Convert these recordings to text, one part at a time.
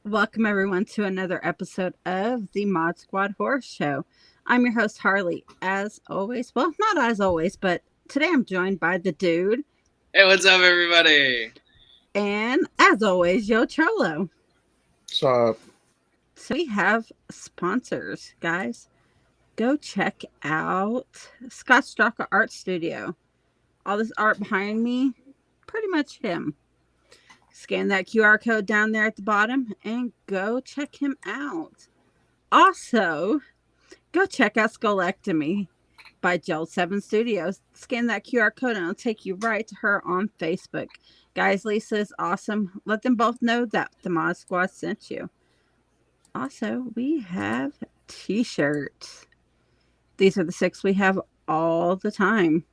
Welcome, everyone, to another episode of the Mod Squad Horror Show. I'm your host, Harley. As always, well, not as always, but today I'm joined by the dude. Hey, what's up, everybody? And as always, Yo Cholo. So we have sponsors, guys. Go check out Straka Art Studio. All this art behind me, pretty much him. Scan that QR code down there at the bottom and go check him out. Also, go check out Skullectomy by Jolt 7 Studios. Scan that QR code and it'll take you right to her on Facebook. Guys, Lisa is awesome. Let them both know that the Mod Squad sent you. Also, we have t-shirts. These are the 6 we have all the time.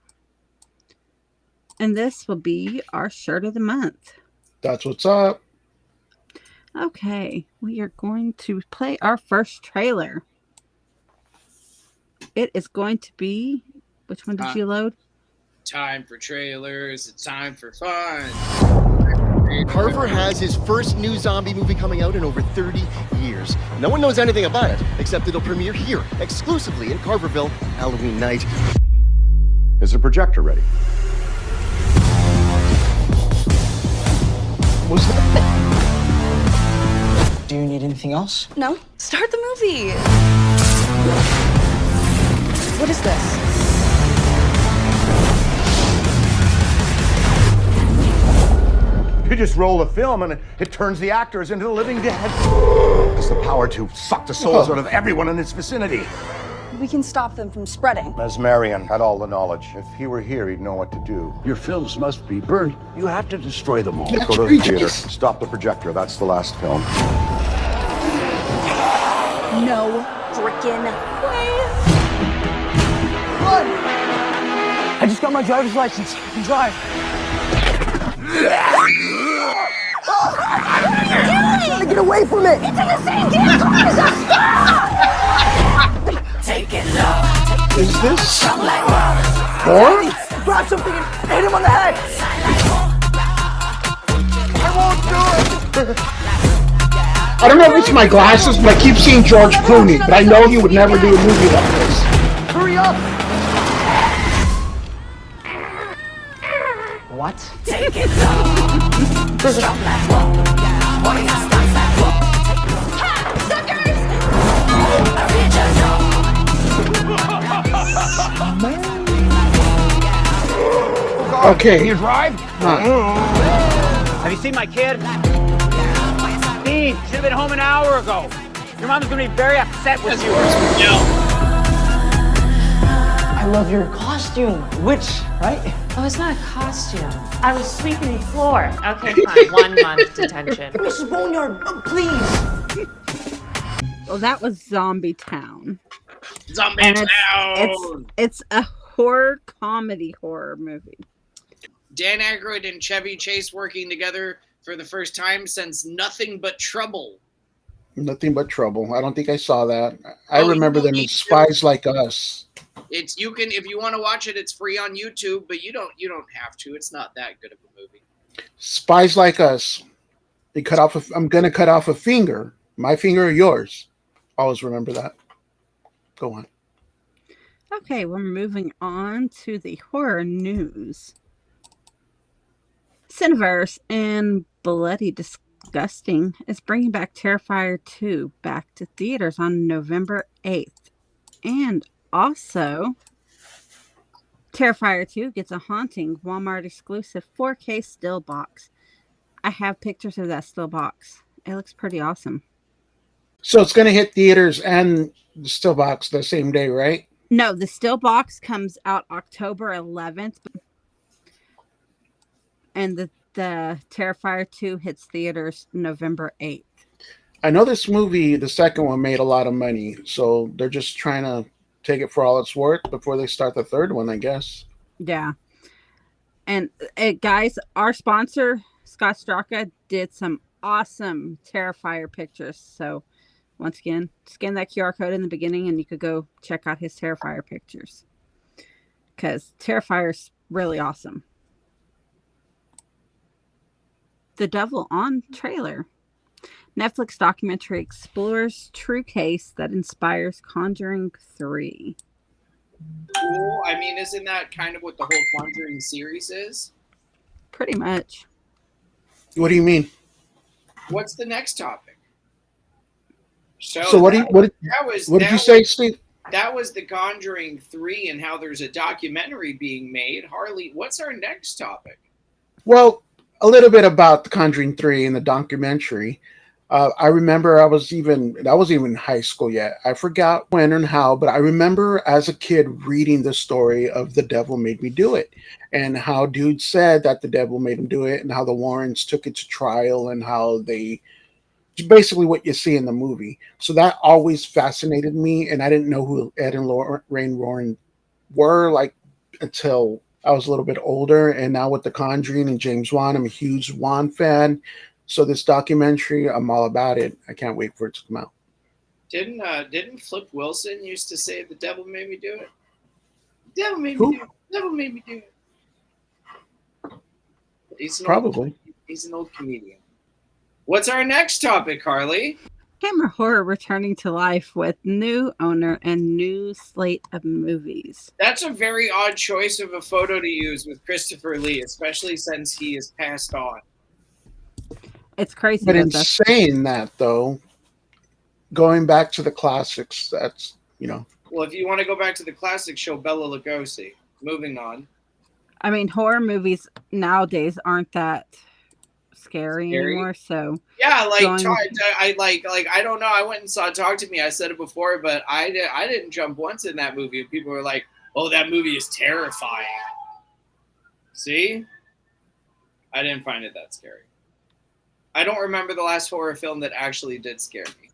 And this will be our shirt of the month. that's what's up. Okay, we are going to play our first trailer. It is going to be... Which one did you load? Time for trailers. It's time for fun. Carver has his first new zombie movie coming out in over 30 years. No one knows anything about it, except it'll premiere here, exclusively in Carverville, Halloween night. Is the projector ready? Was that? Do you need anything else? No. Start the movie. What is this? You just roll the film and it turns the actors into the living dead. It's the power to suck the souls out of everyone in its vicinity. We can stop them from spreading. Mesmerian had all the knowledge. If he were here, he'd know what to do. Your films must be burned. You have to destroy them all. Go to the theater. Stop the projector. That's the last film. No frickin' way. Run! I just got my driver's license. I can drive. I'm trying to get away from it. It's in the same damn car as us. Take it low. Is this Horror? Grab something and hit him on the head. I won't do it! I don't know if it's my glasses, but I keep seeing George Clooney. But I know he would never do a movie like this. Hurry up. What? Take it low. Stop that walk. Okay. Can you drive? Have you seen my kid? Dean, should have been home an hour ago. Your mom's gonna be very upset with you. I love your costume. Witch, right? Oh, it's not a costume. I was sweeping the floor. Okay, fine. 1 month detention. Mrs. Boneyard, please. Well, that was Zombie Town. Zombie And Town. it's a horror movie. Dan Aykroyd and Chevy Chase working together for the first time since Nothing But Trouble. Nothing but trouble. I don't think I saw that. I Oh, remember you them need as to. Spies Like Us. It's you can if you want to watch it, it's free on YouTube, but you don't have to. It's not that good of a movie. Spies Like Us. They cut off. I'm gonna cut off a finger. My finger or yours? Always remember that. Go on. Okay, we're moving on to the horror news. Cineverse and Bloody Disgusting is bringing back Terrifier 2 back to theaters on November 8th. And also, Terrifier 2 gets a haunting Walmart exclusive 4K still box. I have pictures of that still box. It looks pretty awesome. So it's gonna hit theaters and the still box the same day, right? No, the still box comes out October 11th. And the Terrifier 2 hits theaters November 8th. I know this movie, the second one, made a lot of money, so they're just trying to take it for all it's worth before they start the third one, I guess. Yeah. And guys, our sponsor, Scott Straka, did some awesome Terrifier pictures. So once again, scan that QR code in the beginning and you could go check out his Terrifier pictures. Because Terrifier's really awesome. The Devil on trailer. Netflix documentary explores true case that inspires Conjuring 3. Cool. I mean, isn't that kind of what the whole Conjuring series is? Pretty much. What do you mean? What's the next topic? So what did you say, Steve? That was the Conjuring 3 and how there's a documentary being made. Harley, what's our next topic? Well, a little bit about the Conjuring 3 and the documentary. I remember I wasn't even in high school yet. I forgot when and how, but I remember as a kid reading the story of The Devil Made Me Do It, and how dude said that the devil made him do it, and how the Warrens took it to trial, and how they basically what you see in the movie. So that always fascinated me, and I didn't know who Ed and Lorraine Warren were like until I was a little bit older. And now with The Conjuring and James Wan, I'm a huge Wan fan. So this documentary, I'm all about it. I can't wait for it to come out. Didn't Flip Wilson used to say the devil made me do it? The devil made Who? me do it. The devil made me do it. Probably. He's an old comedian. What's our next topic, Harley? Hammer Horror returning to life with new owner and new slate of movies. That's a very odd choice of a photo to use with Christopher Lee, especially since he is passed on. It's crazy. But in saying that, though, going back to the classics, that's, Well, if you want to go back to the classics, show Bela Lugosi. Moving on. I mean, horror movies nowadays aren't that scary anymore. So yeah, I don't know. I went and saw Talk to Me. I said it before, but I didn't jump once in that movie. People were like, "Oh, that movie is terrifying." See, I didn't find it that scary. I don't remember the last horror film that actually did scare me.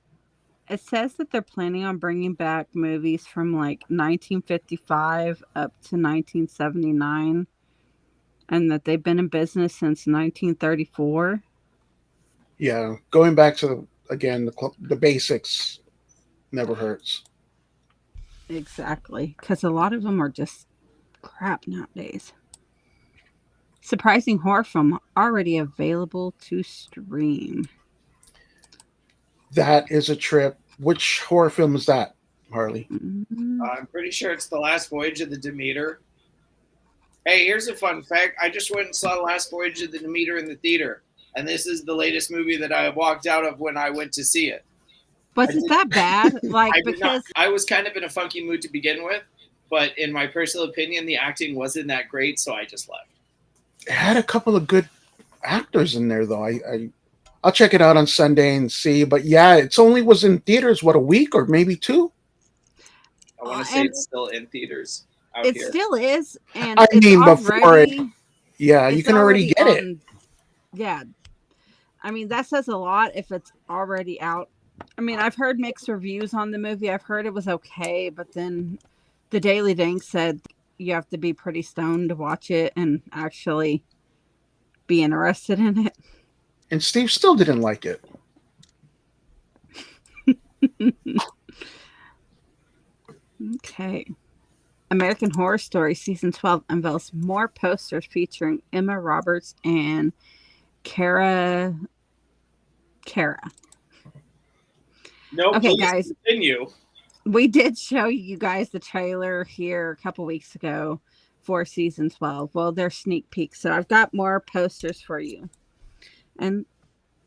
It says that they're planning on bringing back movies from like 1955 up to 1979, and that they've been in business since 1934. Yeah, going back to the basics never hurts. Exactly, because a lot of them are just crap nowadays. Surprising horror film already available to stream. That is a trip. Which horror film is that, Harley? I'm pretty sure it's The Last Voyage of the Demeter. Hey, here's a fun fact. I just went and saw The Last Voyage of the Demeter in the theater, and this is the latest movie that I walked out of when I went to see it. Was it that bad? Because I was kind of in a funky mood to begin with, but in my personal opinion, the acting wasn't that great, so I just left. It had a couple of good actors in there, though. I'll check it out on Sunday and see. But yeah, it's only was in theaters, a week or maybe 2? I want to say it's still in theaters out it here. Still is. And I mean, before it. Yeah, you can already get it. Yeah. I mean, that says a lot if it's already out. I mean, I've heard mixed reviews on the movie. I've heard it was okay, but then the Daily Dank said you have to be pretty stoned to watch it and actually be interested in it. And Steve still didn't like it. Okay. American Horror Story Season 12 unveils more posters featuring Emma Roberts and Cara. No, okay, please guys. Continue. We did show you guys the trailer here a couple weeks ago for Season 12. Well, they're sneak peeks. So I've got more posters for you. And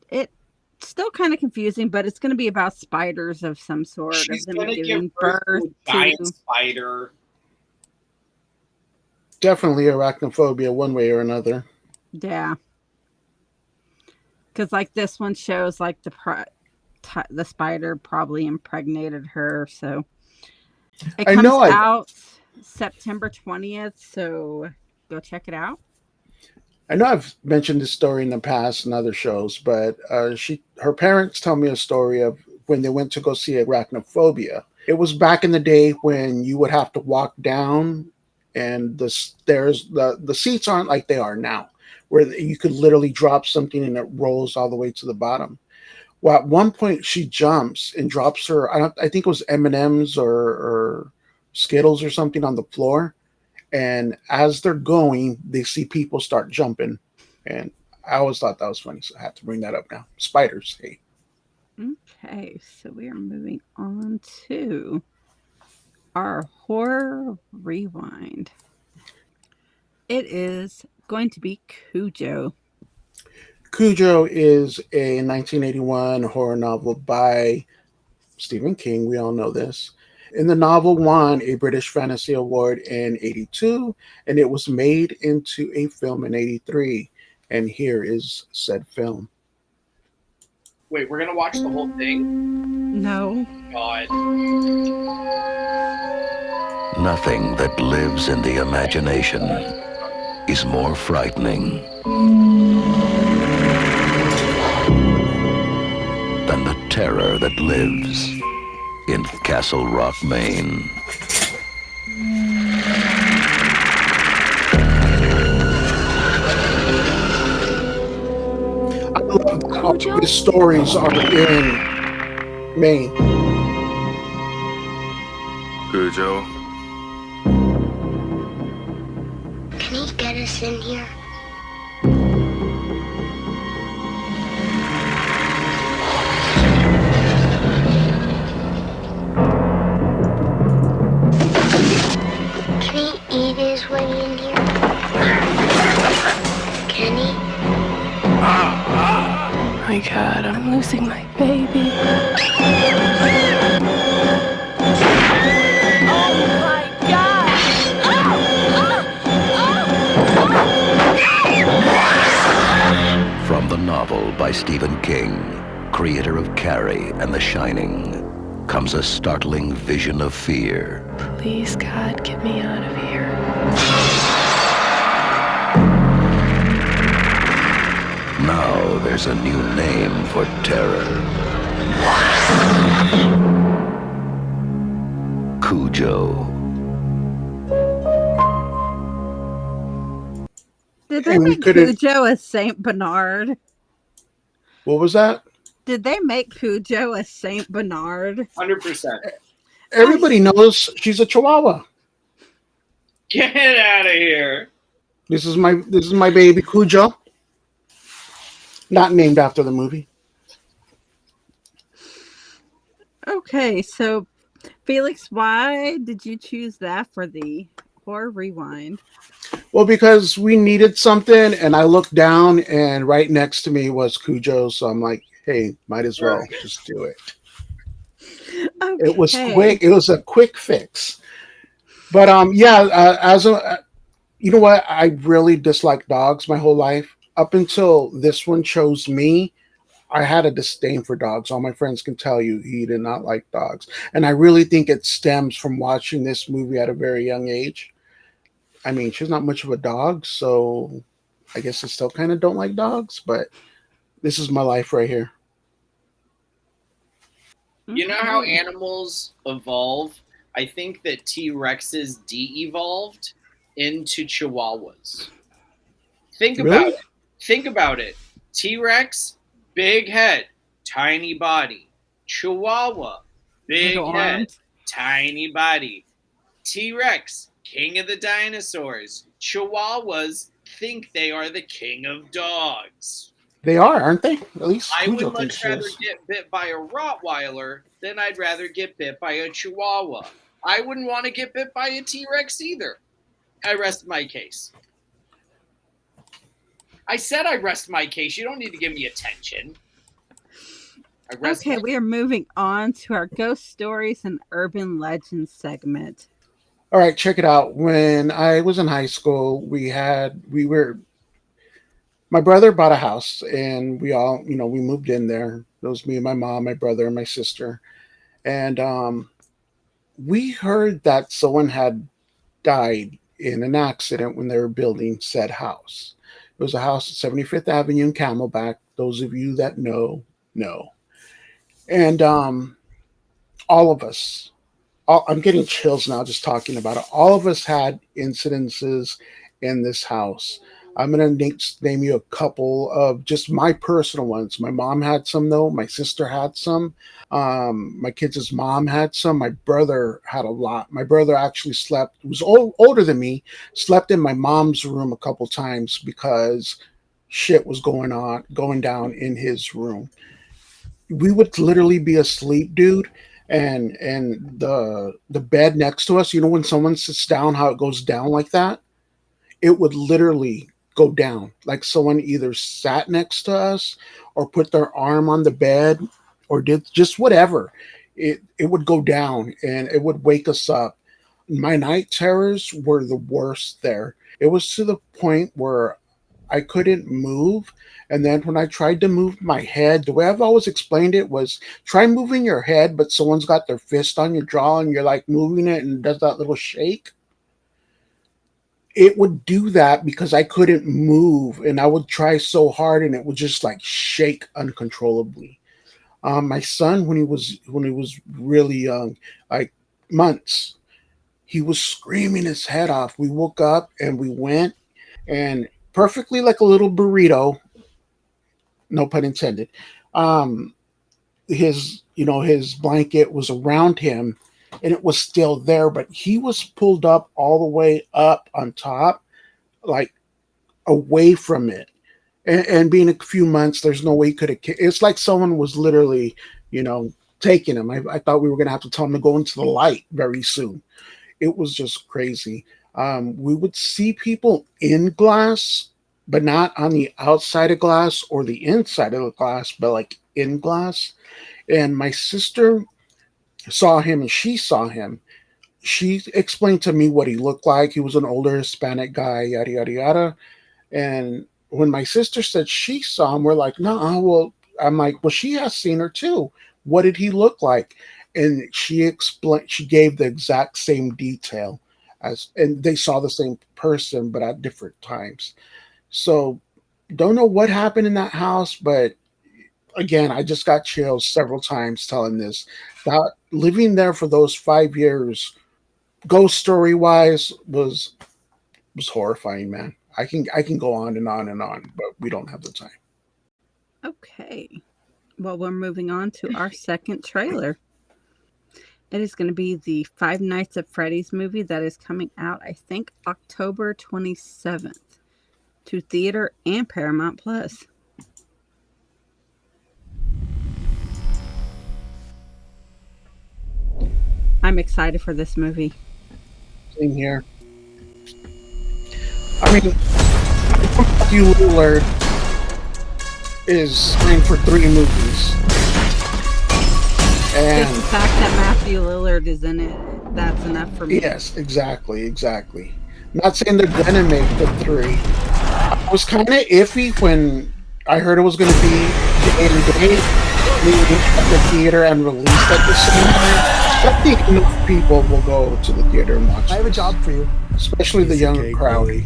it's still kind of confusing, but it's going to be about spiders of some sort. She's going to give birth to a giant spider. Definitely arachnophobia one way or another. Yeah. Because like this one shows like the spider probably impregnated her. So it comes out September 20th. So go check it out. I know I've mentioned this story in the past in other shows, but her parents tell me a story of when they went to go see arachnophobia. It was back in the day when you would have to walk down, and the seats aren't like they are now, where you could literally drop something and it rolls all the way to the bottom. Well, at one point she jumps and drops her. I think it was M&Ms or Skittles or something on the floor. And as they're going, they see people start jumping. And I always thought that was funny, so I had to bring that up now. Spiders, hey. Okay, so we are moving on to our horror rewind. It is going to be Cujo. Cujo is a 1981 horror novel by Stephen King. We all know this. And the novel won a British Fantasy Award in 82, and it was made into a film in 83. And here is said film. Wait, we're gonna watch the whole thing? No. God. Nothing that lives in the imagination is more frightening than the terror that lives in Castle Rock, Maine. I love that all the stories are in Maine. Kujo. Can he get us in here? Can he eat his way in here? Can he? Oh my God, I'm losing my baby. From the novel by Stephen King, creator of Carrie and The Shining, comes a startling vision of fear. Please, God, get me out of here. Now there's a new name for terror. Cujo. Did they And we make couldn't. Cujo a Saint Bernard? What was that? Did they make Cujo a Saint Bernard? 100%. Everybody knows she's a Chihuahua. Get out of here. This is my baby Cujo. Not named after the movie. Okay, so Felix, why did you choose that for the horror rewind? Well, because we needed something, and I looked down, and right next to me was Cujo, so I'm like, hey, might as well just do it. Okay. It was quick. It was a quick fix. But you know what? I really disliked dogs my whole life. Up until this one chose me, I had a disdain for dogs. All my friends can tell you he did not like dogs. And I really think it stems from watching this movie at a very young age. I mean, she's not much of a dog, so I guess I still kind of don't like dogs, but this is my life right here. You know how animals evolve? I think that T-Rexes de-evolved into Chihuahuas. Think about it. Think about it. T-Rex, big head, tiny body. Chihuahua, big head, tiny body. T-Rex, king of the dinosaurs. Chihuahuas think they are the king of dogs. They are, aren't they? At least I Cujo would much thinks rather yes. get bit by a Rottweiler than I'd rather get bit by a Chihuahua. I wouldn't want to get bit by a T-Rex either. I rest my case. I said I rest my case. You don't need to give me attention. Okay, we are moving on to our ghost stories and urban legends segment. All right, check it out. When I was in high school, my brother bought a house, and we all, we moved in there. It was me and my mom, my brother, and my sister. And we heard that someone had died in an accident when they were building said house. It was a house at 75th Avenue in Camelback. Those of you that know. And all of us, I'm getting chills now just talking about it. All of us had incidences in this house. I'm going to name you a couple of just my personal ones. My mom had some, though. My sister had some. My kids' mom had some. My brother had a lot. My brother actually was older than me, slept in my mom's room a couple times because shit was going down in his room. we would literally be asleep, dude, and the bed next to us, you know, when someone sits down, how it goes down like that, it would literally go down. Like someone either sat next to us or put their arm on the bed or did just whatever. It would go down and it would wake us up. My night terrors were the worst there. It was to the point where I couldn't move. And then when I tried to move my head, the way I've always explained it was try moving your head, but someone's got their fist on your jaw and you're like moving it and it does that little shake. It would do that because I couldn't move and I would try so hard and it would just like shake uncontrollably. My son, when he was really young, like months, he was screaming his head off. We woke up and we went and perfectly like a little burrito, no pun intended. Um, his blanket was around him and it was still there, but he was pulled up all the way up on top, like away from it. And being a few months, there's no way he could have. It's like someone was literally, you know, taking him. I thought we were gonna have to tell him to go into the light very soon. It was just crazy. We would see people in glass, but not on the outside of glass or the inside of the glass, but like in glass. And my sister saw him and she saw him. She explained to me what he looked like. He was an older Hispanic guy, yada, yada, yada. And when my sister said she saw him, we're like, no, well, I'm like, well, she has seen her too. What did he look like? And she explained, she gave the exact same detail as, and they saw the same person, but at different times. So don't know what happened in that house, but again, I just got chills several times telling this. That living there for those 5 years, ghost story wise, was horrifying, man. I can go on and on and on, but we don't have the time. Okay. Well, we're moving on to our second trailer. It is going to be the Five Nights at Freddy's movie that is coming out, I think, October 27th to theater and Paramount Plus. I'm excited for this movie. Same here. I mean, Matthew Lillard is signed for 3 movies. And just the fact that Matthew Lillard is in it, that's enough for me. Yes, exactly. Not saying they're gonna make the 3. I was kind of iffy when I heard it was going to be day and date, meaning at the theater and released at the same time. But I think enough people will go to the theater and watch. I have a job for you, especially the younger crowd. Really.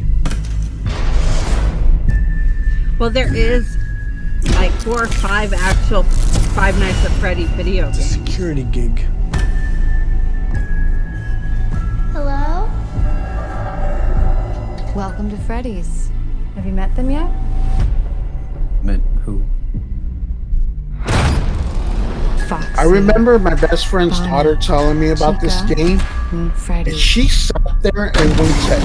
Well, there is like 4 or 5 actual Five Nights at Freddy video games. Security gig. Hello? Welcome to Freddy's. Have you met them yet? Met who? Fox. I remember my best friend's daughter telling me about this game. Freddy. And she sat there and went into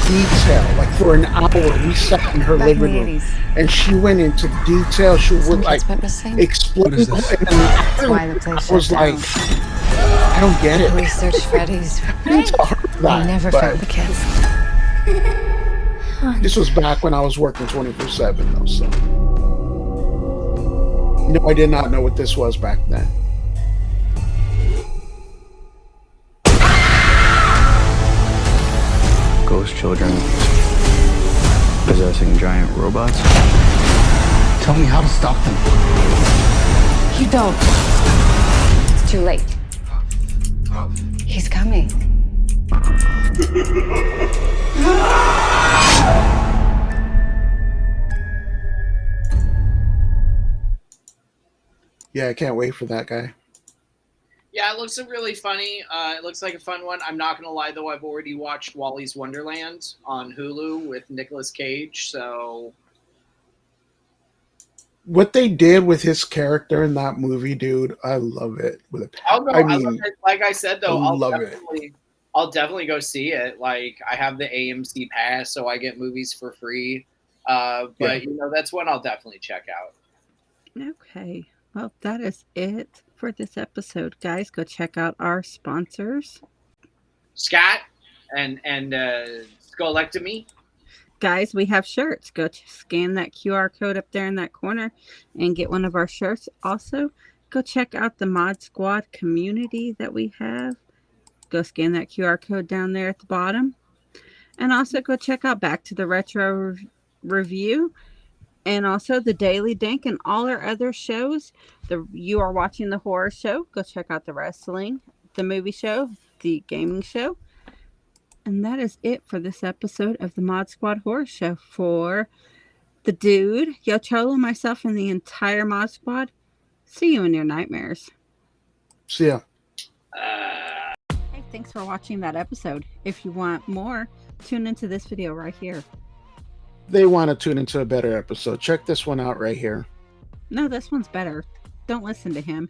detail. Like for an hour, we sat in her living room. And she went into detail. She would like explain. What is this? And I was like, I don't get it. Research Freddy's. I never found the kids. This was back when I was working 24/7 though, so. No, I did not know what this was back then. Ghost children possessing giant robots. Tell me how to stop them. You don't. It's too late. He's coming. Yeah, I can't wait for that guy. Yeah, it looks really funny. It looks like a fun one. I'm not going to lie, though. I've already watched Wally's Wonderland on Hulu with Nicolas Cage, so... What they did with his character in that movie, dude, I love it. Like I said, though, it. I'll definitely go see it. Like, I have the AMC pass, so I get movies for free. But, you know, that's one I'll definitely check out. Okay. Well, that is it for this episode, guys. Go check out our sponsors. Scott and Skullectomy. Guys, we have shirts. Go scan that QR code up there in that corner and get one of our shirts. Also, go check out the Mod Squad community that we have. Go scan that QR code down there at the bottom. And also go check out Back to the Retro Review. And also the Daily Dank and all our other shows. You are watching the horror show. Go check out the wrestling, the movie show, the gaming show. And that is it for this episode of the Mod Squad Horror Show. For the dude, Yo Cholo, myself, and the entire Mod Squad, see you in your nightmares. See ya. Hey, thanks for watching that episode. If you want more, tune into this video right here. They want to tune into a better episode. Check this one out right here. No, this one's better. Don't listen to him.